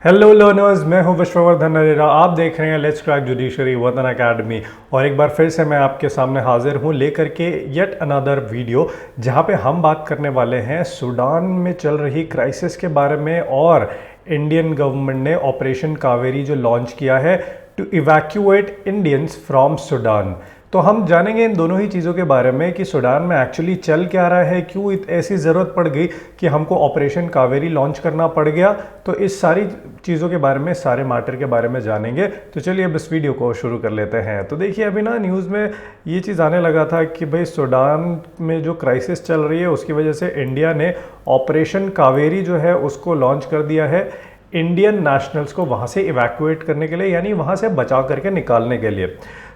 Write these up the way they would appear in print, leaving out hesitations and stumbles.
Hello learners, मैं हूं विश्ववर्धन नरेरा। आप देख रहे हैं लेट्स क्रैक जुडिशरी वतन अकेडमी। और एक बार फिर से मैं आपके सामने हाजिर हूं लेकर के येट अनदर वीडियो, जहां पे हम बात करने वाले हैं सूडान में चल रही क्राइसिस के बारे में। और इंडियन गवर्नमेंट ने ऑपरेशन कावेरी जो लॉन्च किया है to evacuate Indians from Sudan. तो हम जानेंगे इन दोनों ही चीज़ों के बारे में कि सूडान में एक्चुअली चल क्या रहा है, क्यों ऐसी ज़रूरत पड़ गई कि हमको ऑपरेशन कावेरी लॉन्च करना पड़ गया। तो इस सारी चीज़ों के बारे में, सारे मैटर के बारे में जानेंगे। तो चलिए अब इस वीडियो को शुरू कर लेते हैं। तो देखिए, अभी ना न्यूज़ में ये चीज़ आने लगा था कि भाई सूडान में जो क्राइसिस चल रही है उसकी वजह से इंडिया ने ऑपरेशन कावेरी जो है उसको लॉन्च कर दिया है इंडियन नेशनल्स को वहाँ से इवैक्यूएट करने के लिए, यानी वहाँ से बचा करके निकालने के लिए।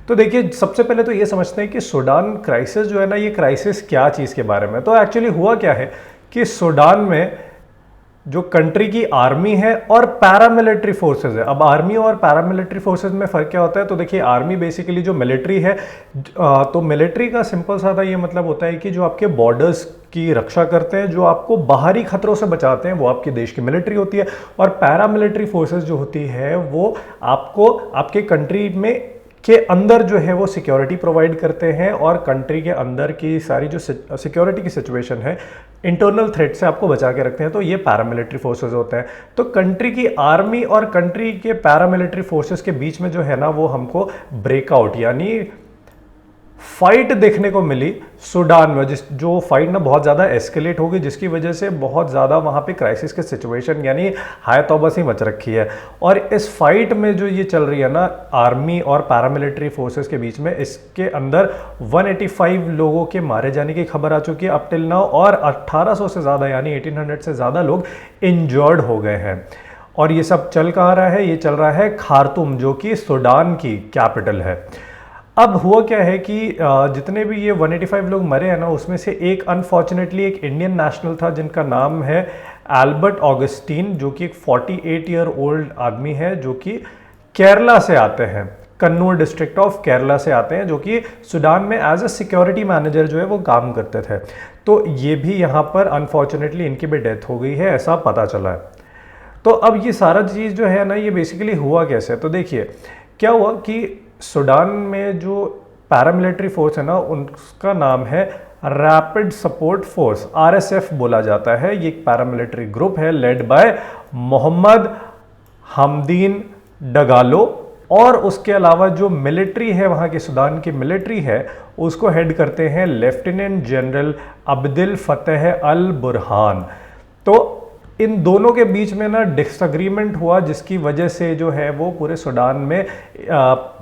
तो देखिए, सबसे पहले तो ये समझते हैं कि सूडान क्राइसिस जो है ना, ये क्राइसिस क्या चीज़ के बारे में। तो एक्चुअली हुआ क्या है कि सूडान में जो कंट्री की आर्मी है और पैरामिलिट्री फोर्सेस है। अब आर्मी और पैरामिलिट्री फोर्सेस में फ़र्क क्या होता है? तो देखिए, आर्मी बेसिकली जो मिलिट्री है, तो मिलिट्री का सिंपल सा ये मतलब होता है कि जो आपके बॉर्डर्स की रक्षा करते हैं, जो आपको बाहरी खतरों से बचाते हैं, वो आपके देश की मिलिट्री होती है। और पैरामिलिट्री फोर्सेस जो होती है वो आपको आपके कंट्री में के अंदर जो है वो सिक्योरिटी प्रोवाइड करते हैं, और कंट्री के अंदर की सारी जो सिक्योरिटी की सिचुएशन है, इंटरनल थ्रेट से आपको बचा के रखते हैं। तो ये पैरामिलिट्री फोर्सेस होते हैं। तो कंट्री की आर्मी और कंट्री के पैरामिलिट्री फोर्सेस के बीच में जो है ना, वो हमको ब्रेकआउट यानी फाइट देखने को मिली सूडान में। जो फाइट ना बहुत ज़्यादा एस्केलेट हो गई, जिसकी वजह से बहुत ज़्यादा वहाँ पे क्राइसिस की सिचुएशन यानी हाय तौबा सी मच रखी है। और इस फाइट में जो ये चल रही है ना आर्मी और पैरामिलिट्री फोर्सेस के बीच में, इसके अंदर 185 लोगों के मारे जाने की खबर आ चुकी है अप टिल नाउ, और 1800 से ज़्यादा यानी 1800 से ज़्यादा लोग इंजर्ड हो गए हैं। और ये सब चल कहाँ रहा है? ये चल रहा है खार्तूम, जो कि सूडान की कैपिटल है। अब हुआ क्या है कि जितने भी ये 185 लोग मरे हैं ना, उसमें से एक अनफॉर्चुनेटली एक इंडियन नेशनल था जिनका नाम है एल्बर्ट ऑगस्टीन, जो कि एक 48 ईयर ओल्ड आदमी है, जो कि केरला से आते हैं, कन्नूर डिस्ट्रिक्ट ऑफ केरला से आते हैं, जो कि सूडान में एज अ सिक्योरिटी मैनेजर जो है वो काम करते थे। तो ये भी यहाँ पर अनफॉर्चुनेटली इनकी भी डेथ हो गई है, ऐसा पता चला है। तो अब ये सारा चीज़ जो है ना, ये बेसिकली हुआ कैसे? तो देखिए, क्या हुआ कि सूडान में जो पैरामिलिट्री फोर्स है ना, उनका नाम है रैपिड सपोर्ट फोर्स, आरएसएफ बोला जाता है। ये एक पैरामिलिट्री ग्रुप है लेड बाय मोहम्मद हमदीन डगालो। और उसके अलावा जो मिलिट्री है, वहाँ की सूडान की मिलिट्री है, उसको हेड करते हैं लेफ्टिनेंट जनरल अब्दिल फतेह अल बुरहान। तो इन दोनों के बीच में ना डिसएग्रीमेंट हुआ, जिसकी वजह से जो है वो पूरे सूडान में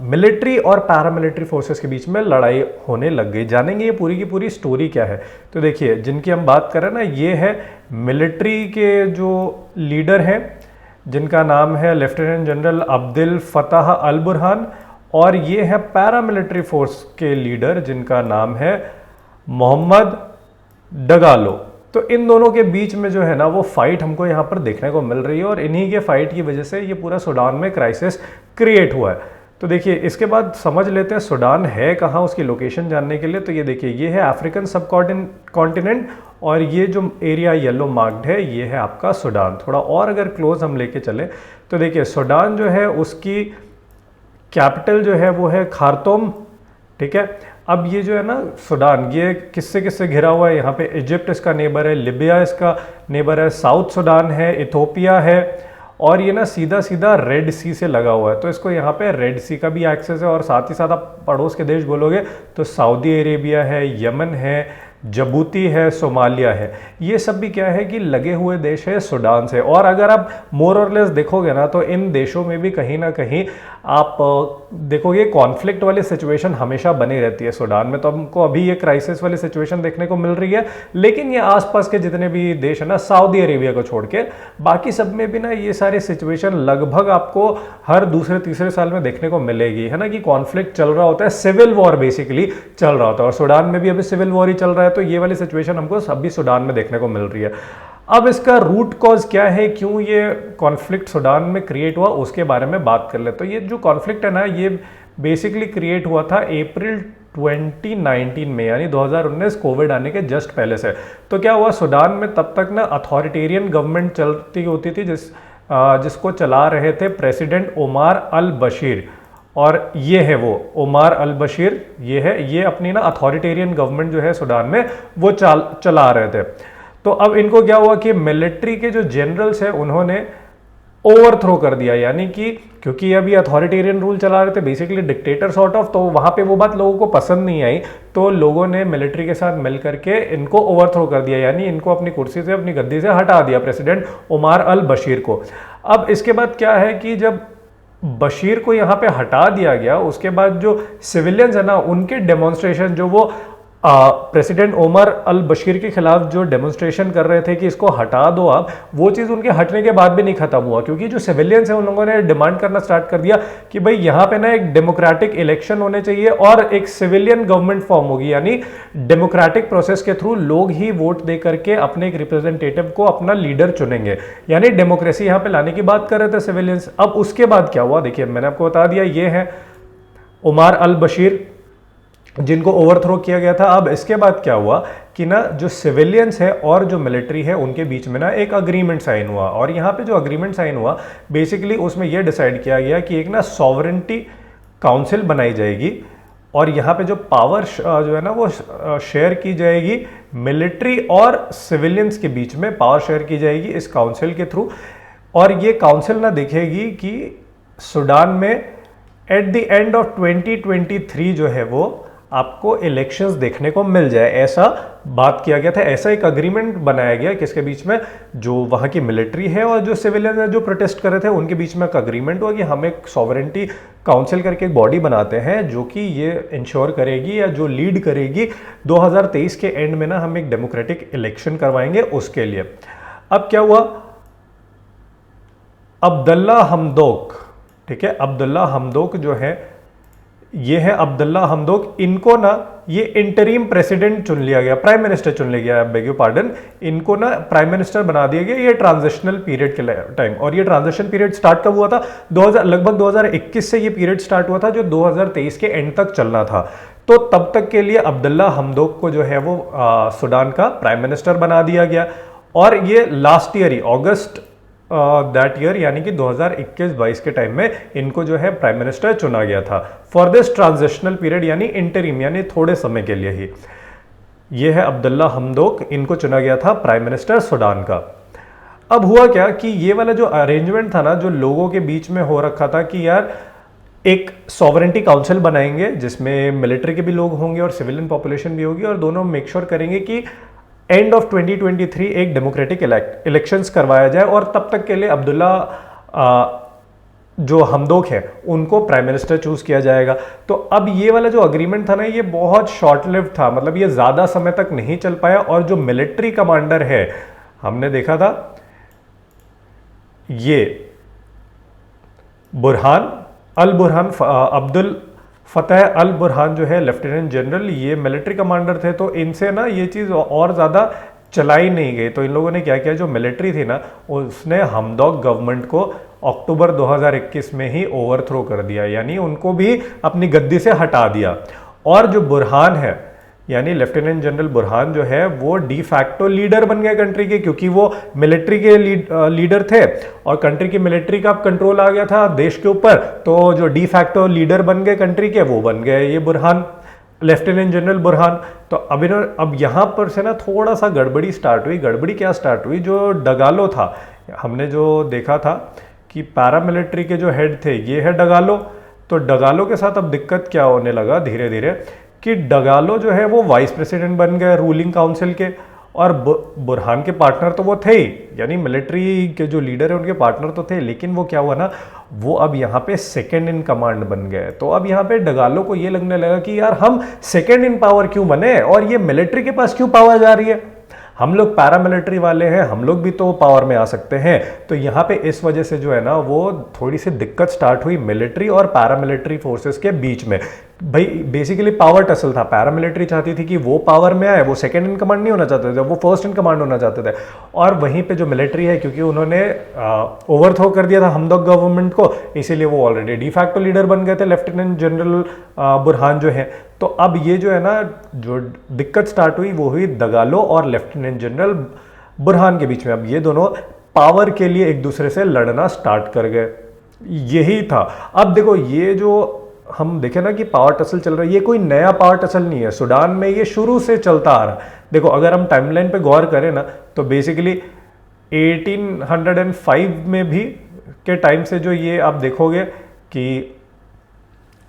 मिलिट्री और पैरामिलिट्री फोर्सेस के बीच में लड़ाई होने लग गई। जानेंगे ये पूरी की पूरी स्टोरी क्या है। तो देखिए, जिनकी हम बात कर रहे हैं ना, ये है मिलिट्री के जो लीडर हैं, जिनका नाम है लेफ्टिनेंट जनरल अब्दिल फताह अल बुरहान। और ये है पैरामिलिट्री फोर्स के लीडर, जिनका नाम है मोहम्मद डगालो। तो इन दोनों के बीच में जो है ना वो फाइट हमको यहाँ पर देखने को मिल रही है, और इन्हीं के फाइट की वजह से ये पूरा सूडान में क्राइसिस क्रिएट हुआ है। तो देखिए, इसके बाद समझ लेते हैं सूडान है कहाँ, उसकी लोकेशन जानने के लिए। तो ये देखिए, ये है अफ्रीकन सब कॉन्टिनेंट, और ये जो एरिया येलो मार्क्ड है, ये है आपका सूडान। थोड़ा और अगर क्लोज हम लेके चले तो देखिए, सूडान जो है उसकी कैपिटल जो है वो है खार्तूम, ठीक है। अब ये जो है ना सूडान, ये किससे किससे घिरा हुआ है? यहाँ पे इजिप्ट इसका नेबर है, लिबिया इसका नेबर है, साउथ सूडान है, इथोपिया है, और ये ना सीधा सीधा रेड सी से लगा हुआ है। तो इसको यहाँ पे रेड सी का भी एक्सेस है। और साथ ही साथ आप पड़ोस के देश बोलोगे तो सऊदी अरेबिया है, यमन है, जबूती है, सोमालिया है। ये सब भी क्या है कि लगे हुए देश है सूडान से। और अगर आप मोर और लेस देखोगे ना, तो इन देशों में भी कहीं ना कहीं आप देखोगे कॉन्फ्लिक्ट वाली सिचुएशन हमेशा बनी रहती है। सूडान में तो हमको अभी ये क्राइसिस वाली सिचुएशन देखने को मिल रही है, लेकिन ये आसपास के जितने भी देश है ना, सऊदी अरेबिया को छोड़ के, बाकी सब में भी ना ये सारी सिचुएशन लगभग आपको हर दूसरे तीसरे साल में देखने को मिलेगी, है ना, कि कॉन्फ्लिक्ट चल रहा होता है, सिविल वॉर बेसिकली चल रहा होता है। और सूडान में भी अभी सिविल वॉर ही चल रहा है। तो ये वाली सिचुएशन हमको अभी सूडान में देखने को मिल रही है। अब इसका रूट कॉज क्या है, क्यों ये कॉन्फ्लिक्ट सूडान में क्रिएट हुआ, उसके बारे में बात कर ले। तो ये जो कॉन्फ्लिक्ट है ना, ये बेसिकली क्रिएट हुआ था अप्रैल 2019 में, यानी 2019 कोविड आने के जस्ट पहले से। तो क्या हुआ, सूडान में तब तक ना अथॉरिटेरियन गवर्नमेंट चलती होती थी, जिसको चला रहे थे प्रेसिडेंट उमर अल बशीर। और ये है वो उमर अल बशीर, ये है, ये अपनी ना अथॉरिटेरियन गवर्नमेंट जो है सूडान में वो चला रहे थे। तो अब इनको क्या हुआ कि मिलिट्री के जो जनरल्स हैं उन्होंने ओवरथ्रो कर दिया, यानी कि क्योंकि अभी अथॉरिटेरियन रूल चला रहे थे, बेसिकली डिक्टेटर सॉर्ट ऑफ, तो वहां पे वो बात लोगों को पसंद नहीं आई, तो लोगों ने मिलिट्री के साथ मिल करके इनको ओवरथ्रो कर दिया, यानी इनको अपनी कुर्सी से, अपनी गद्दी से हटा दिया, प्रेसिडेंट उमर अल बशीर को। अब इसके बाद क्या है कि जब बशीर को यहाँ पे हटा दिया गया, उसके बाद जो सिविलियंस है ना, उनके डेमोन्स्ट्रेशन, जो वो प्रेसिडेंट उमर अल बशीर के खिलाफ जो डेमोन्स्ट्रेशन कर रहे थे कि इसको हटा दो आप, वो चीज़ उनके हटने के बाद भी नहीं खत्म हुआ, क्योंकि जो सिविलियंस हैं उन लोगों ने डिमांड करना स्टार्ट कर दिया कि भाई यहाँ पे ना एक डेमोक्रेटिक इलेक्शन होने चाहिए और एक सिविलियन गवर्नमेंट फॉर्म होगी, यानी डेमोक्रेटिक प्रोसेस के थ्रू लोग ही वोट दे करके अपने एक रिप्रेजेंटेटिव को अपना लीडर चुनेंगे, यानी डेमोक्रेसी यहाँ पे लाने की बात कर रहे थे सिविलियंस। अब उसके बाद क्या हुआ, देखिए मैंने आपको बता दिया, ये है उमर अल बशीर जिनको ओवरथ्रो किया गया था। अब इसके बाद क्या हुआ कि ना जो सिविलियंस है और जो मिलिट्री है उनके बीच में ना एक अग्रीमेंट साइन हुआ, और यहाँ पे जो अग्रीमेंट साइन हुआ बेसिकली उसमें यह डिसाइड किया गया कि एक ना सॉवरेंटी काउंसिल बनाई जाएगी, और यहाँ पे जो पावर जो है ना वो शेयर की जाएगी, मिलिट्री और सिविलियंस के बीच में पावर शेयर की जाएगी इस काउंसिल के थ्रू। और ये काउंसिल ना देखेगी कि सूडान में एट द एंड ऑफ 2023 जो है वो आपको इलेक्शंस देखने को मिल जाए, ऐसा बात किया गया था, ऐसा एक अग्रीमेंट बनाया गया किसके बीच में, जो वहाँ की मिलिट्री है और जो सिविलियन है जो प्रोटेस्ट कर रहे थे उनके बीच में एक अग्रीमेंट हुआ कि हम एक सॉवरेंटी काउंसिल करके एक बॉडी बनाते हैं जो कि ये इंश्योर करेगी या जो लीड करेगी 2023 के एंड में ना हम एक डेमोक्रेटिक इलेक्शन करवाएंगे उसके लिए। अब क्या हुआ, अब्दुल्ला हमदोक, ठीक है, अब्दुल्ला हमदोक जो है, ये है अब्दुल्ला हमदोक, इनको ना ये इंटरिम प्रेसिडेंट चुन लिया गया, प्राइम मिनिस्टर चुन लिया गया, बेग यू पार्डन, इनको ना प्राइम मिनिस्टर बना दिया गया ये ट्रांजिशनल पीरियड के टाइम। और ये ट्रांजिशन पीरियड स्टार्ट कब हुआ था, लगभग 2021 से ये पीरियड स्टार्ट हुआ था जो 2023 के एंड तक चलना था। तो तब तक के लिए अब्दुल्ला हमदोक को जो है वो सूडान का प्राइम मिनिस्टर बना दिया गया, और ये last year he August that year यानी कि 2021-22 के टाइम में इनको जो है प्राइम मिनिस्टर चुना गया था फॉर दिस ट्रांजिशनल पीरियड, यानी इंटरिम, यानी थोड़े समय के लिए ही। ये है अब्दुल्ला हमदोक, इनको चुना गया था प्राइम मिनिस्टर सूडान का। अब हुआ क्या कि ये वाला जो अरेंजमेंट था ना, जो लोगों के बीच में हो रखा था कि यार एक सॉवरेंटी काउंसिल बनाएंगे जिसमें मिलिट्री के भी लोग होंगे और सिविलियन पॉपुलेशन भी होगी, और दोनों मेक श्योर करेंगे कि एंड ऑफ 2023 एक डेमोक्रेटिक इलेक्शंस करवाया जाए, और तब तक के लिए अब्दुल्ला जो हमदोक है उनको प्राइम मिनिस्टर चूज किया जाएगा। तो अब ये वाला जो अग्रीमेंट था ना ये बहुत शॉर्ट लिव्ड था, मतलब ये ज्यादा समय तक नहीं चल पाया, और जो मिलिट्री कमांडर है हमने देखा था ये बुरहान अल बुरहान, अब्दुल फतेह अल बुरहान जो है लेफ्टिनेंट जनरल, ये मिलिट्री कमांडर थे, तो इनसे ना ये चीज़ और ज़्यादा चलाई नहीं गई। तो इन लोगों ने क्या किया, जो मिलिट्री थी ना उसने हमदोक गवर्नमेंट को अक्टूबर 2021 में ही ओवरथ्रो कर दिया, यानी उनको भी अपनी गद्दी से हटा दिया। और जो बुरहान है यानी लेफ्टिनेंट जनरल बुरहान जो है वो डी फैक्टो लीडर बन गए कंट्री के, क्योंकि वो मिलिट्री के लीडर थे और कंट्री की मिलिट्री का कंट्रोल आ गया था देश के ऊपर, तो जो डी फैक्टो लीडर बन गए कंट्री के वो बन गए ये बुरहान, लेफ्टिनेंट जनरल बुरहान। तो अब यहाँ पर से ना थोड़ा सा गड़बड़ी स्टार्ट हुई। गड़बड़ी क्या स्टार्ट हुई, जो डगालो था, हमने जो देखा था कि पैरामिलिट्री के जो हेड थे ये है डगालो, तो डगालो के साथ अब दिक्कत क्या होने लगा धीरे धीरे कि डगालो जो है वो वाइस प्रेसिडेंट बन गए रूलिंग काउंसिल के, और बुरहान के पार्टनर तो वो थे ही, यानी मिलिट्री के जो लीडर है उनके पार्टनर तो थे, लेकिन वो क्या हुआ ना, वो अब यहाँ पे सेकंड इन कमांड बन गए। तो अब यहाँ पे डगालो को ये लगने लगा कि यार हम सेकंड इन पावर क्यों बने, और ये मिलिट्री के पास क्यों पावर जा रही है, हम लोग पैरामिलिट्री वाले हैं, हम लोग भी तो पावर में आ सकते हैं। तो यहाँ पे इस वजह से जो है ना वो थोड़ी सी दिक्कत स्टार्ट हुई मिलिट्री और पैरामिलिट्री फोर्सेस के बीच में। भाई बेसिकली पावर टसल था, पैरामिलिट्री चाहती थी कि वो पावर में आए, वो सेकंड इन कमांड नहीं होना चाहते थे, वो फर्स्ट इन कमांड होना चाहते थे। और वहीं पे जो मिलिट्री है, क्योंकि उन्होंने ओवरथ्रो कर दिया था हमदोक गवर्नमेंट को, इसीलिए वो ऑलरेडी डिफैक्टो लीडर बन गए थे लेफ्टिनेंट जनरल बुरहान जो है। तो अब ये जो है ना जो दिक्कत स्टार्ट हुई वो हुई डगालो और लेफ्टिनेंट जनरल बुरहान के बीच में। अब ये दोनों पावर के लिए एक दूसरे से लड़ना स्टार्ट कर गए। यही था। अब देखो ये जो हम देखें ना कि पावर टसल चल रहा है, ये कोई नया पावर टसल नहीं है, सूडान में ये शुरू से चलता आ रहा है। देखो अगर हम टाइमलाइन पे गौर करें ना तो बेसिकली 1805 में भी के टाइम से जो ये आप देखोगे कि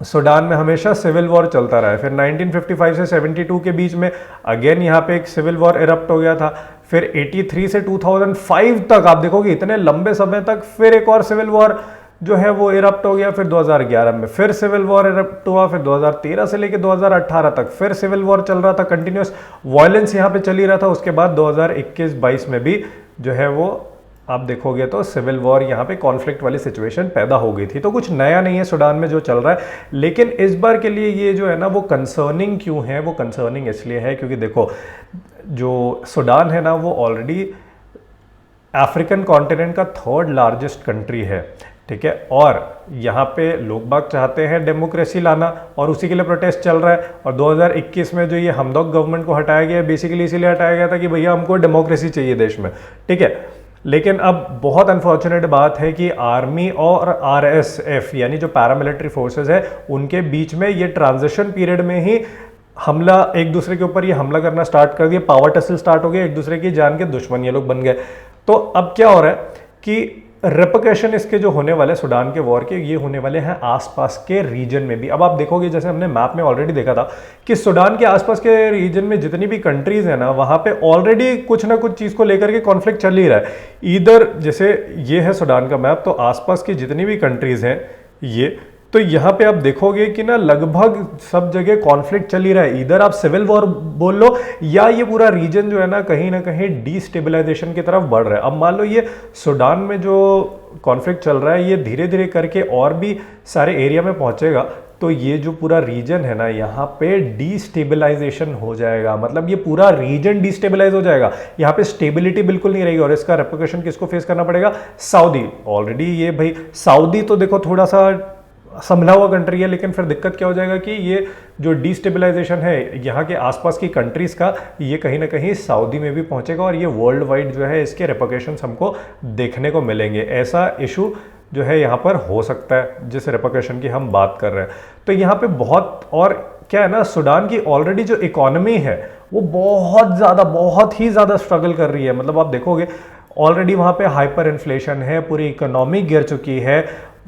सूडान में हमेशा सिविल वॉर चलता रहा है। फिर 1955 से 72 के बीच में अगेन यहाँ पे एक सिविल वॉर इरप्ट हो गया था। फिर 83 से 2005 तक आप देखोगे इतने लंबे समय तक फिर एक और सिविल वॉर जो है वो इरप्ट हो गया। फिर 2011 में फिर सिविल वॉर इरप्ट हुआ। फिर 2013 से लेकर 2018 तक फिर सिविल वॉर चल रहा था, कंटिन्यूस वायलेंस यहाँ पे चल ही रहा था। उसके बाद 2021-22 में भी जो है वो आप देखोगे तो सिविल वॉर यहाँ पे कॉन्फ्लिक्ट वाली सिचुएशन पैदा हो गई थी। तो कुछ नया नहीं है सूडान में जो चल रहा है, लेकिन इस बार के लिए ये जो है ना वो कंसर्निंग क्यों है? वो कंसर्निंग इसलिए है क्योंकि देखो जो सूडान है ना वो ऑलरेडी अफ्रीकन कॉन्टिनेंट का 3rd लार्जेस्ट कंट्री है, ठीक है। और यहाँ पे लोग बाग चाहते हैं डेमोक्रेसी लाना और उसी के लिए प्रोटेस्ट चल रहा है। और 2021 में जो ये हमदोक गवर्नमेंट को हटाया गया बेसिकली इसीलिए हटाया गया था कि भैया हमको डेमोक्रेसी चाहिए देश में, ठीक है। लेकिन अब बहुत अनफॉर्चुनेट बात है कि आर्मी और आरएसएफ यानी जो पैरामिलिट्री फोर्सेस है उनके बीच में ये ट्रांजिशन पीरियड में ही हमला, एक दूसरे के ऊपर ये हमला करना स्टार्ट कर दिया, पावर टसल स्टार्ट हो गया, एक दूसरे की जान के दुश्मन ये लोग बन गए। तो अब क्या हो रहा है कि रेपकशन इसके जो होने वाले सूडान के वॉर के ये होने वाले हैं आसपास के रीजन में भी। अब आप देखोगे जैसे हमने मैप में ऑलरेडी देखा था कि सूडान के आसपास के रीजन में जितनी भी कंट्रीज है ना वहां पे ऑलरेडी कुछ ना कुछ चीज को लेकर के कॉन्फ्लिक्ट चल ही रहा है। इधर जैसे ये है सूडान का मैप, तो आसपास की जितनी भी कंट्रीज हैं ये, तो यहाँ पे आप देखोगे कि ना लगभग सब जगह कॉन्फ्लिक्ट चल ही रहा है। इधर आप सिविल वॉर बोल लो या ये पूरा रीजन जो है ना कहीं डिस्टेबलाइजेशन की तरफ बढ़ रहा है। अब मान लो ये सूडान में जो कॉन्फ्लिक्ट चल रहा है ये धीरे धीरे करके और भी सारे एरिया में पहुंचेगा, तो ये जो पूरा रीजन है ना यहाँ पे डिस्टेबलाइजेशन हो जाएगा। मतलब ये पूरा रीजन डिस्टेबलाइज हो जाएगा, यहाँ पे स्टेबिलिटी बिल्कुल नहीं रहेगी। और इसका रेपकशन किसको फेस करना पड़ेगा? सऊदी। ऑलरेडी ये भाई सऊदी तो देखो थोड़ा सा संभला हुआ कंट्री है, लेकिन फिर दिक्कत क्या हो जाएगा कि ये जो डिस्टेबलाइजेशन है यहाँ के आसपास की कंट्रीज का ये कहीं ना कहीं सऊदी में भी पहुंचेगा और ये वर्ल्ड वाइड जो है इसके रेपकशंस हमको देखने को मिलेंगे। ऐसा इशू जो है यहाँ पर हो सकता है जिस रेपकशन की हम बात कर रहे हैं। तो यहाँ पे बहुत, और क्या है ना सूडान की ऑलरेडी जो इकोनॉमी है वो बहुत ही ज़्यादा स्ट्रगल कर रही है। मतलब आप देखोगे ऑलरेडी वहाँ पे हाइपर इन्फ्लेशन है, पूरी इकोनॉमी गिर चुकी है,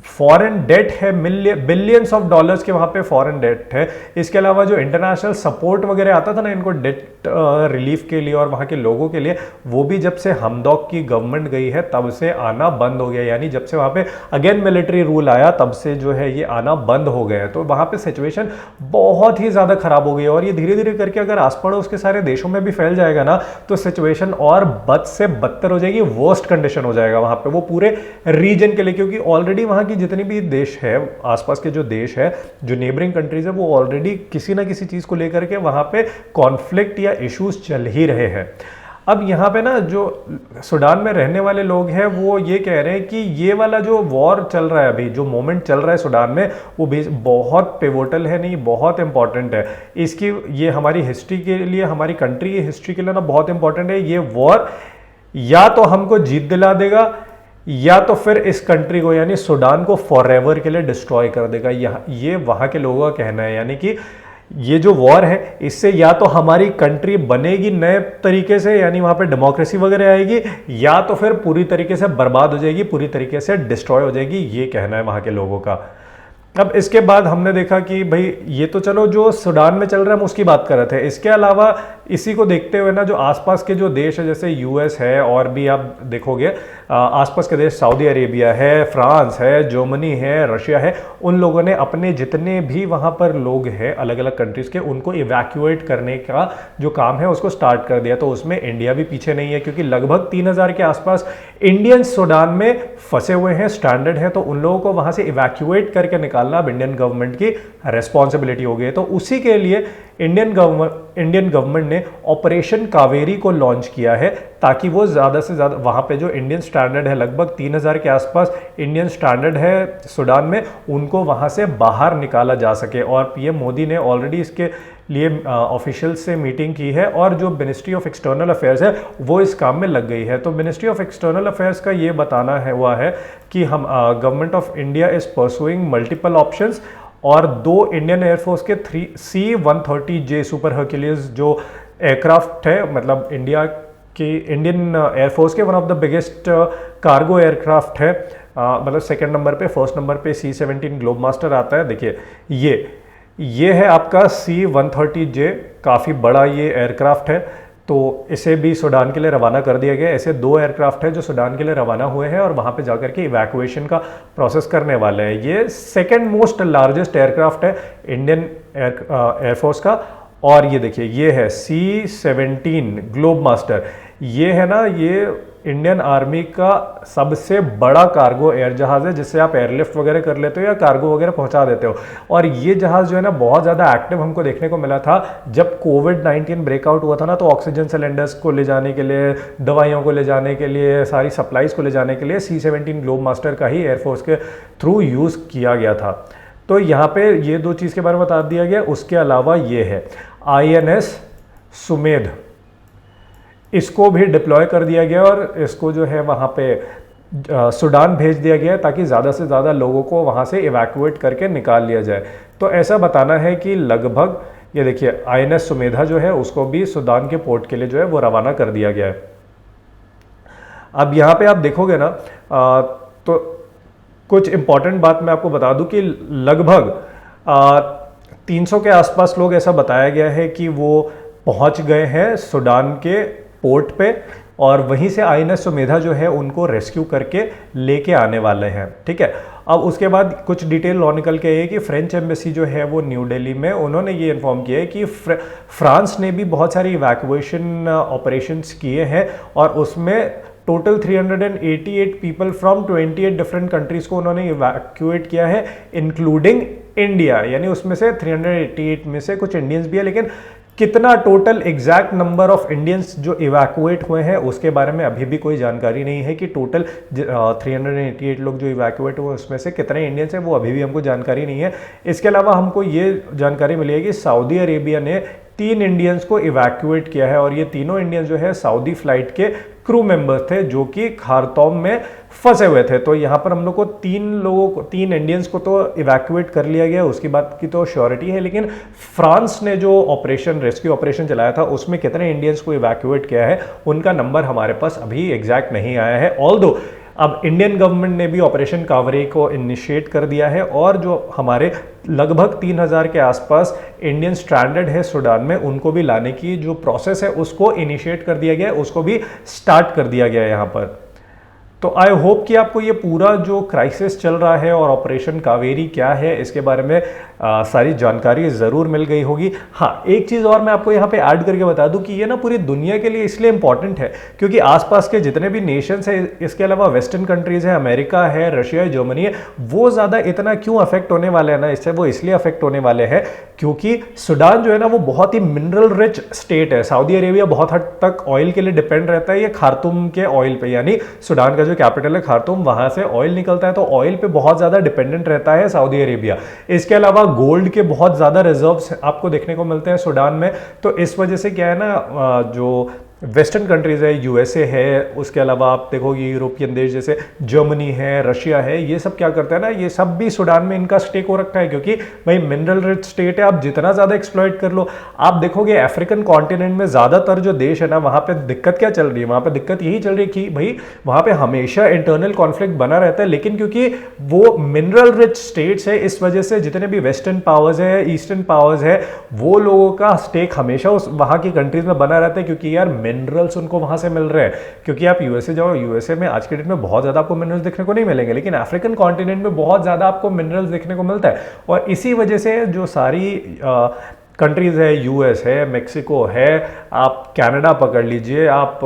फॉरेन डेट है, बिलियंस ऑफ डॉलर्स के वहाँ पे फॉरेन डेट है। इसके अलावा जो इंटरनेशनल सपोर्ट वगैरह आता था ना इनको डेट रिलीफ के लिए और वहाँ के लोगों के लिए, वो भी जब से हमदोक की गवर्नमेंट गई है तब से आना बंद हो गया। यानी जब से वहाँ पे अगेन मिलिट्री रूल आया तब से जो है ये आना बंद हो गया है। तो वहाँ पे सिचुएशन बहुत ही ज़्यादा खराब हो गई है और ये धीरे धीरे करके अगर आस पड़ोस के सारे देशों में भी फैल जाएगा ना तो सिचुएशन और बद से बदतर हो जाएगी, वर्स्ट कंडीशन हो जाएगा वहाँ पे वो पूरे रीजन के लिए। क्योंकि ऑलरेडी वहाँ की जितनी भी देश है, आसपास के जो देश है, जो नेबरिंग कंट्रीज है, वो ऑलरेडी किसी ना किसी चीज को लेकर के वहां पे कॉन्फ्लिक्ट या इश्यूज चल ही रहे हैं। अब यहाँ पे ना जो सूडान में रहने वाले लोग हैं वो ये कह रहे हैं कि ये वाला जो वॉर चल रहा है, अभी जो मोमेंट चल रहा है सूडान में, वो बहुत पिवोटल है, नहीं बहुत इंपॉर्टेंट है। इसकी ये हमारी हिस्ट्री के लिए, हमारी कंट्री की हिस्ट्री के लिए ना बहुत इंपॉर्टेंट है। ये वॉर या तो हमको जीत दिला देगा या तो फिर इस कंट्री को यानी सूडान को फॉरएवर के लिए डिस्ट्रॉय कर देगा। ये वहां के लोगों का कहना है। यानी कि ये जो वॉर है इससे या तो हमारी कंट्री बनेगी नए तरीके से, यानी वहां पे डेमोक्रेसी वगैरह आएगी, या तो फिर पूरी तरीके से बर्बाद हो जाएगी, पूरी तरीके से डिस्ट्रॉय हो जाएगी। ये कहना है वहां के लोगों का। अब इसके बाद हमने देखा कि भाई ये तो चलो जो सूडान में चल रहा है हम उसकी बात कर रहे थे। इसके अलावा इसी को देखते हुए ना जो आसपास के जो देश है जैसे यूएस है, और भी आप देखोगे आसपास के देश, सऊदी अरेबिया है, फ्रांस है, जर्मनी है, रशिया है, उन लोगों ने अपने जितने भी वहाँ पर लोग हैं अलग अलग कंट्रीज के, उनको इवैक्यूएट करने का जो काम है उसको स्टार्ट कर दिया। तो उसमें इंडिया भी पीछे नहीं है क्योंकि लगभग 3000 के आसपास इंडियंस सूडान में फंसे हुए हैं, स्टैंडर्ड है। तो उन लोगों को वहाँ से इवैक्यूएट करके निकालना अब इंडियन गवर्नमेंट की रेस्पॉन्सिबिलिटी हो गई है। तो उसी के लिए इंडियन गवर्नमेंट ने ऑपरेशन कावेरी को लॉन्च किया है, ताकि वो ज़्यादा से ज़्यादा वहाँ पे जो इंडियन स्टैंडर्ड है, लगभग 3000 के आसपास इंडियन स्टैंडर्ड है सूडान में, उनको वहाँ से बाहर निकाला जा सके। और पीएम मोदी ने ऑलरेडी इसके लिए ऑफिशियल से मीटिंग की है, और जो मिनिस्ट्री ऑफ एक्सटर्नल अफेयर्स है वो इस काम में लग गई है। तो मिनिस्ट्री ऑफ एक्सटर्नल अफेयर्स का ये बताना है हुआ है कि हम government of India is pursuing multiple options, और 2 इंडियन एयरफोर्स के C-130J सुपर हर्क्यूलिस जो एयरक्राफ्ट है, मतलब इंडियन एयरफोर्स के one of the biggest cargo aircraft है, मतलब सेकंड नंबर पे, फर्स्ट नंबर पे C-17 ग्लोब मास्टर आता है। देखिए ये है आपका C-130J, काफ़ी बड़ा ये एयरक्राफ्ट है, तो इसे भी सूडान के लिए रवाना कर दिया गया। ऐसे 2 एयरक्राफ्ट है जो सूडान के लिए रवाना हुए हैं और वहाँ पे जाकर के इवैक्यूएशन का प्रोसेस करने वाले हैं। ये सेकंड मोस्ट लार्जेस्ट एयरक्राफ्ट है इंडियन एयरफोर्स का। और ये देखिए, ये है C-17 ग्लोब मास्टर, ये है ना, ये इंडियन आर्मी का सबसे बड़ा कार्गो एयर जहाज़ है, जिससे आप एयरलिफ्ट वगैरह कर लेते हो या कार्गो वगैरह पहुंचा देते हो। और ये जहाज़ जो है ना बहुत ज़्यादा एक्टिव हमको देखने को मिला था जब कोविड-19 ब्रेकआउट हुआ था ना, तो ऑक्सीजन सिलेंडर्स को ले जाने के लिए, दवाइयों को ले जाने के लिए, सारी सप्लाईज को ले जाने के लिए C-17 ग्लोब मास्टर का ही एयरफोर्स के थ्रू यूज़ किया गया था। तो यहाँ पे ये 2 चीज़ के बारे में बता दिया गया। उसके अलावा ये है INS सुमेध, इसको भी डिप्लॉय कर दिया गया और इसको जो है वहाँ पे सूडान भेज दिया गया है, ताकि ज़्यादा से ज़्यादा लोगों को वहाँ से इवैक्यूएट करके निकाल लिया जाए। तो ऐसा बताना है कि लगभग, ये देखिए, INS सुमेधा जो है उसको भी सूडान के पोर्ट के लिए जो है वो रवाना कर दिया गया है। अब यहाँ पे आप देखोगे ना, तो कुछ इंपॉर्टेंट बात मैं आपको बता दूं कि लगभग 300 के आसपास लोग, ऐसा बताया गया है कि वो पहुंच गए हैं सूडान के पोर्ट पे, और वहीं से INS सुमेधा जो है उनको रेस्क्यू करके लेके आने वाले हैं। ठीक है, अब उसके बाद कुछ डिटेल लॉ निकल के है कि फ्रेंच एम्बेसी जो है वो न्यू दिल्ली में, उन्होंने ये इन्फॉर्म किया है कि फ्रांस ने भी बहुत सारी इवैक्यूएशन ऑपरेशंस किए हैं, और उसमें total 388 people from 28 different countries को उन्होंने इवैक्यूएट किया है, इंक्लूडिंग इंडिया। यानी उसमें से 388 में से कुछ इंडियंस भी है, लेकिन कितना total exact number of Indians जो इवैक्यूएट हुए हैं उसके बारे में अभी भी कोई जानकारी नहीं है कि टोटल 388 लोग जो इवैक्यूएट हुए उसमें से कितने इंडियंस हैं, वो अभी भी हमको जानकारी नहीं है। इसके अलावा हमको ये जानकारी मिली है कि सऊदी अरेबिया ने 3 इंडियंस को इवैक्यूएट किया है, और ये तीनों इंडियंस जो है सऊदी फ्लाइट के क्रू मेंबर्स थे जो कि खारतौम में फंसे हुए थे। तो यहाँ पर हम लोग को 3 इंडियंस को तो इवैक्यूएट कर लिया गया, उसकी बात की तो श्योरिटी है, लेकिन फ्रांस ने जो रेस्क्यू ऑपरेशन चलाया था उसमें कितने इंडियंस को इवैक्यूएट किया है उनका नंबर हमारे पास अभी एग्जैक्ट नहीं आया है। ऑल्दो अब इंडियन गवर्नमेंट ने भी ऑपरेशन कावेरी को इनिशिएट कर दिया है, और जो हमारे लगभग 3000 के आसपास इंडियन स्ट्रैंडेड है सूडान में, उनको भी लाने की जो प्रोसेस है उसको इनिशिएट कर दिया गया है, उसको भी स्टार्ट कर दिया गया है यहाँ पर। तो आई होप कि आपको ये पूरा जो क्राइसिस चल रहा है और ऑपरेशन कावेरी क्या है इसके बारे में सारी जानकारी ज़रूर मिल गई होगी। हाँ, एक चीज़ और मैं आपको यहाँ पे ऐड करके बता दूं कि ये ना पूरी दुनिया के लिए इसलिए इम्पॉर्टेंट है क्योंकि आसपास के जितने भी नेशंस है, इसके अलावा वेस्टर्न कंट्रीज़ है, अमेरिका है, रशिया है, जर्मनी है, वो ज़्यादा इतना क्यों अफेक्ट होने वाले हैं ना इससे, वो इसलिए अफेक्ट होने वाले हैं क्योंकि सूडान जो है ना वो बहुत ही मिनरल रिच स्टेट है। सऊदी अरेबिया बहुत हद तक ऑयल के लिए डिपेंड रहता है ये खार्तूम के ऑयल पे, यानी सूडान का जो कैपिटल है खार्तूम, वहां से ऑयल निकलता है, तो ऑयल पे बहुत ज्यादा डिपेंडेंट रहता है सऊदी अरेबिया। इसके अलावा गोल्ड के बहुत ज्यादा रिजर्व्स आपको देखने को मिलते हैं सूडान में। तो इस वजह से क्या है ना, जो वेस्टर्न कंट्रीज़ है, यूएसए है, उसके अलावा आप देखोगे यूरोपियन देश जैसे जर्मनी है, रशिया है, ये सब क्या करता है ना, ये सब भी सूडान में इनका स्टेक हो रखा है क्योंकि भाई मिनरल रिच स्टेट है, आप जितना ज़्यादा एक्सप्लॉइट कर लो। आप देखोगे अफ्रीकन कॉन्टिनेंट में ज़्यादातर जो देश है ना, वहाँ पे दिक्कत क्या चल रही है, वहाँ पे दिक्कत यही चल रही है कि भाई वहाँ पे हमेशा इंटरनल कॉन्फ्लिक्ट बना रहता है, लेकिन क्योंकि वो मिनरल रिच स्टेट्स है इस वजह से जितने भी वेस्टर्न पावर्स है, ईस्टर्न पावर्स है, वो लोगों का स्टेक हमेशा उस वहाँ की कंट्रीज में बना रहता है क्योंकि यार मिनरल्स उनको वहां से मिल रहे हैं। क्योंकि आप यूएसए जाओ, यूएसए में आज के डेट में बहुत ज्यादा आपको मिनरल्स देखने को नहीं मिलेंगे, लेकिन अफ्रीकन कॉन्टिनेंट में बहुत ज्यादा आपको मिनरल्स देखने को मिलता है। और इसी वजह से जो सारी कंट्रीज है, यूएस है, मेक्सिको है, आप कनाडा पकड़ लीजिए, आप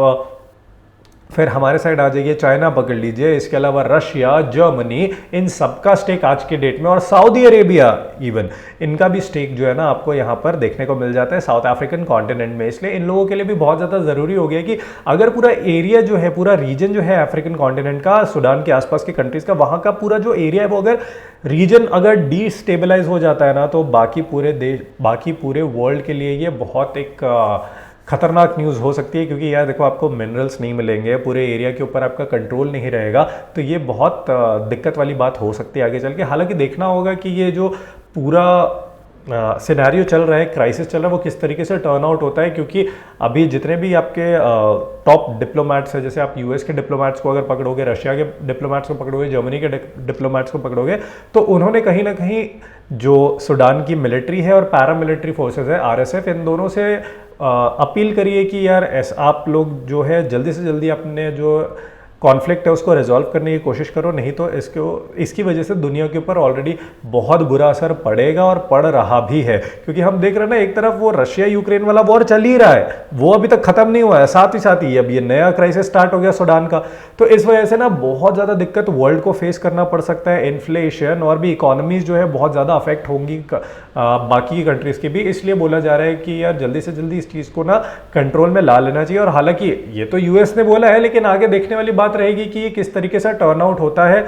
फिर हमारे साइड आ जाइए, चाइना पकड़ लीजिए, इसके अलावा रशिया, जर्मनी, इन सबका स्टेक आज की डेट में, और सऊदी अरेबिया इवन, इनका भी स्टेक जो है ना आपको यहाँ पर देखने को मिल जाता है साउथ अफ्रीकन कॉन्टिनेंट में। इसलिए इन लोगों के लिए भी बहुत ज़्यादा ज़रूरी हो गया कि अगर पूरा एरिया जो है, पूरा रीजन जो है अफ्रीकन कॉन्टिनेंट का, सूडान के आसपास के कंट्रीज का, वहाँ का पूरा जो एरिया है वो अगर रीजन अगर डिस्टेबलाइज हो जाता है ना, तो बाकी पूरे देश, बाकी पूरे वर्ल्ड के लिए ये बहुत एक खतरनाक न्यूज़ हो सकती है। क्योंकि यार देखो, आपको मिनरल्स नहीं मिलेंगे, पूरे एरिया के ऊपर आपका कंट्रोल नहीं रहेगा, तो ये बहुत दिक्कत वाली बात हो सकती है आगे चल के। हालांकि देखना होगा कि ये जो पूरा सिनेरियो चल रहा है, क्राइसिस चल रहा है, वो किस तरीके से टर्न आउट होता है। क्योंकि अभी जितने भी आपके टॉप डिप्लोमेट्स हैं, जैसे आप यूएस के डिप्लोमेट्स को अगर पकड़ोगे, रशिया के डिप्लोमेट्स को पकड़ोगे, जर्मनी के डिप्लोमेट्स को पकड़ोगे, तो उन्होंने कहीं ना कहीं जो सूडान की मिलिट्री है और पैरामिलिट्री फोर्सेस है, आरएसएफ, इन दोनों से अपील करिए कि यार आप लोग जो है जल्दी से जल्दी अपने जो कॉन्फ्लिक्ट है उसको रिजॉल्व करने की कोशिश करो, नहीं तो इसकी वजह से दुनिया के ऊपर ऑलरेडी बहुत बुरा असर पड़ेगा और पड़ रहा भी है। क्योंकि हम देख रहे हैं ना, एक तरफ वो रशिया यूक्रेन वाला वॉर चल ही रहा है, वो अभी तक खत्म नहीं हुआ है, साथ ही अब ये नया क्राइसिस स्टार्ट हो गया सूडान का। तो इस वजह से ना बहुत ज़्यादा दिक्कत वर्ल्ड को फेस करना पड़ सकता है, इन्फ्लेशन और भी इकोनॉमीज जो है बहुत ज़्यादा अफेक्ट होंगी बाकी की कंट्रीज़ की भी। इसलिए बोला जा रहा है कि यार जल्दी से जल्दी इस चीज़ को ना कंट्रोल में ला लेना चाहिए। और हालांकि ये तो यूएस ने बोला है, लेकिन आगे देखने वाली बात रहेगी कि ये किस तरीके से टर्न आउट होता है।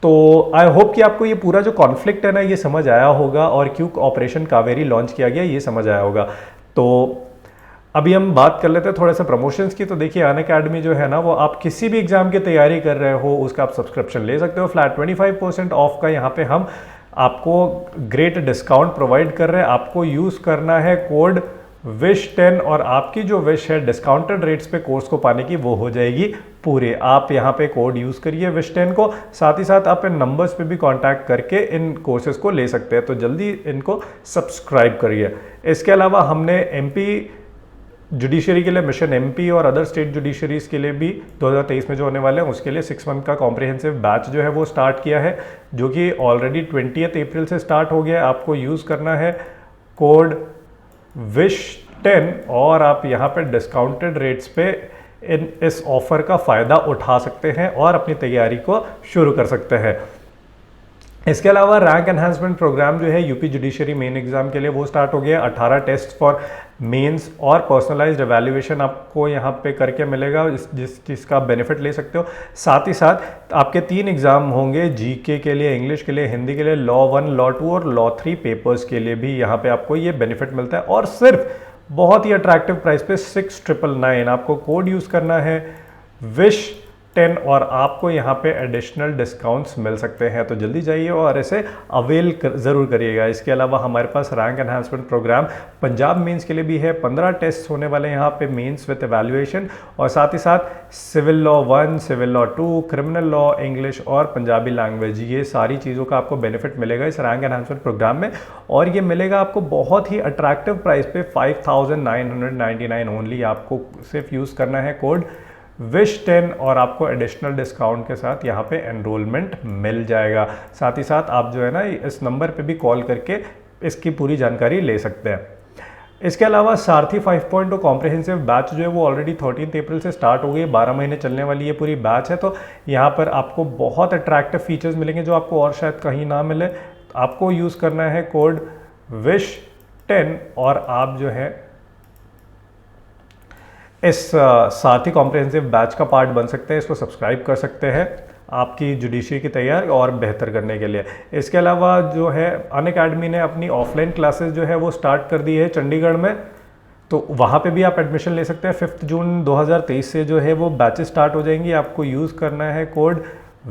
तो आई होप कि आपको ये पूरा जो कॉन्फ्लिक्ट है ना, ये समझ आया होगा, और क्यों ऑपरेशन कावेरी लॉन्च किया गया ये समझ आया होगा। तो अभी हम बात कर लेते हैं थोड़ा सा प्रमोशंस की। तो देखिए, अनअकैडमी जो है ना, वो आप किसी भी एग्जाम की तैयारी कर रहे हो उसका आप सब्सक्रिप्शन ले सकते हो। फ्लैट 25% ऑफ का यहाँ पे हम आपको ग्रेट डिस्काउंट प्रोवाइड कर रहे हैं। आपको यूज़ करना है कोड WISH10, और आपकी जो विश है डिस्काउंटेड रेट्स पे कोर्स को पाने की, वो हो जाएगी पूरे। आप यहाँ पे कोड यूज़ करिए WISH10 को, साथ ही साथ आप इन नंबर्स पे भी कांटेक्ट करके इन कोर्सेज को ले सकते हैं। तो जल्दी इनको सब्सक्राइब करिए। इसके अलावा हमने MP जुडिशरी के लिए मिशन MP और अदर स्टेट जुडिशरीज के लिए भी 2023 में जो होने वाले हैं, उसके लिए 6 मंथ का कॉम्प्रिहेंसिव बैच जो है वो स्टार्ट किया है, जो कि ऑलरेडी 20 अप्रैल से स्टार्ट हो गया है। आपको यूज़ करना है कोड WISH10, और आप यहाँ पे डिस्काउंटेड रेट्स पे इस ऑफर का फ़ायदा उठा सकते हैं और अपनी तैयारी को शुरू कर सकते हैं। इसके अलावा रैंक एनहांसमेंट प्रोग्राम जो है यूपी जुडिशरी मेन एग्जाम के लिए वो स्टार्ट हो गया। 18 टेस्ट फॉर मेंस और पर्सनलाइज्ड एवेल्युएशन आपको यहाँ पे करके मिलेगा, जिस चीज़ का आप बेनिफिट ले सकते हो। साथ ही साथ आपके 3 एग्जाम होंगे, जीके के लिए, इंग्लिश के लिए, हिंदी के लिए, लॉ 1, लॉ 2 और लॉ 3 पेपर्स के लिए भी यहाँ पे आपको ये बेनिफिट मिलता है। और सिर्फ बहुत ही अट्रैक्टिव प्राइस पे 6999 आपको कोड यूज़ करना है WISH10, और आपको यहाँ पे एडिशनल डिस्काउंट्स मिल सकते हैं। तो जल्दी जाइए और इसे अवेल ज़रूर करिएगा। इसके अलावा हमारे पास rank enhancement program Punjab mains के लिए भी है। 15 टेस्ट होने वाले यहाँ पे मेंस विद एवेल्युएशन, और साथ ही साथ civil law 1, civil law 2, criminal law, English और पंजाबी लैंग्वेज, ये सारी चीज़ों का आपको बेनिफिट मिलेगा इस रैंक एनहांसमेंट प्रोग्राम में। और ये मिलेगा आपको बहुत ही अट्रैक्टिव प्राइस पे 5999 ओनली। आपको सिर्फ यूज़ करना है कोड WISH10, और आपको एडिशनल डिस्काउंट के साथ यहाँ पे एनरोलमेंट मिल जाएगा। साथ ही साथ आप जो है ना इस नंबर पे भी कॉल करके इसकी पूरी जानकारी ले सकते हैं। इसके अलावा सारथी 5.0 कॉम्प्रिहेंसिव बैच जो है वो ऑलरेडी 13 अप्रैल से स्टार्ट हो गई, 12 महीने चलने वाली ये पूरी बैच है। तो यहाँ पर आपको बहुत अट्रैक्टिव फीचर्स मिलेंगे जो आपको और शायद कहीं ना मिले। आपको यूज़ करना है कोड WISH10, और आप जो है इस सारथी कॉम्प्रिहेंसिव बैच का पार्ट बन सकते हैं, इसको सब्सक्राइब कर सकते हैं आपकी जुडिशरी की तैयारी और बेहतर करने के लिए। इसके अलावा जो है अनअकैडमी ने अपनी ऑफलाइन क्लासेस जो है वो स्टार्ट कर दी है चंडीगढ़ में, तो वहाँ पे भी आप एडमिशन ले सकते हैं। 5 जून 2023 से जो है वो बैचेस स्टार्ट हो जाएंगी। आपको यूज़ करना है कोड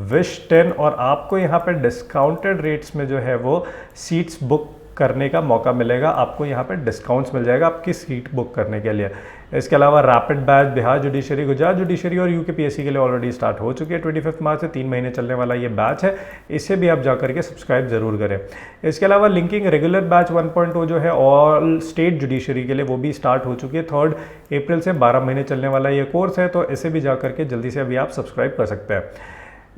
WISH10, और आपको यहाँ पे डिस्काउंटेड रेट्स में जो है वो सीट्स बुक करने का मौका मिलेगा। आपको यहाँ पे डिस्काउंट्स मिल जाएगा आपकी सीट बुक करने के लिए। इसके अलावा rapid batch Bihar judiciary, Gujarat judiciary और UKPSC के लिए ऑलरेडी स्टार्ट हो चुकी है। 25 मार्च से 3 महीने चलने वाला ये बैच है, इसे भी आप जा करके सब्सक्राइब जरूर करें। इसके अलावा लिंकिंग रेगुलर बैच 1.0 जो है ऑल स्टेट जुडिशरी के लिए, वो भी स्टार्ट हो चुकी है। 3 अप्रैल से 12 महीने चलने वाला ये कोर्स है, तो इसे भी जा करके जल्दी से अभी आप सब्सक्राइब कर सकते हैं।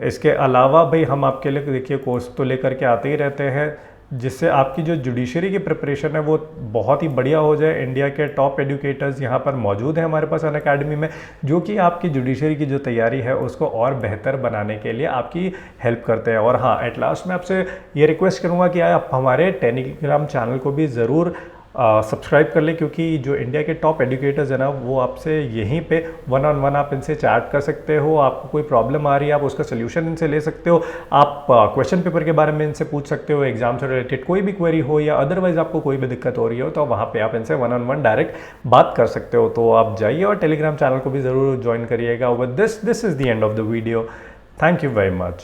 इसके अलावा भाई हम आपके लिए देखिए कोर्स तो लेकर के आते ही रहते हैं, जिससे आपकी जो जुडिशरी की प्रिपरेशन है वो बहुत ही बढ़िया हो जाए। इंडिया के टॉप एजुकेटर्स यहाँ पर मौजूद हैं हमारे पास अनअकैडमी में, जो कि आपकी जुडिशरी की जो तैयारी है उसको और बेहतर बनाने के लिए आपकी हेल्प करते हैं। और हाँ, एट लास्ट मैं आपसे ये रिक्वेस्ट करूँगा कि आप हमारे टेलीग्राम चैनल को भी ज़रूर सब्सक्राइब कर लें, क्योंकि जो इंडिया के टॉप एजुकेटर्स हैं ना, वो आपसे यहीं पे वन ऑन वन आप इनसे चैट कर सकते हो। आपको कोई प्रॉब्लम आ रही है, आप उसका सोल्यूशन इनसे ले सकते हो। आप क्वेश्चन पेपर के बारे में इनसे पूछ सकते हो, एग्जाम से रिलेटेड कोई भी क्वेरी हो या अदरवाइज आपको कोई भी दिक्कत हो रही हो, तो वहाँ पे आप इनसे वन ऑन वन डायरेक्ट बात कर सकते हो। तो आप जाइए और टेलीग्राम चैनल को भी ज़रूर ज्वाइन करिएगा। With this is the end of the video. Thank you very much.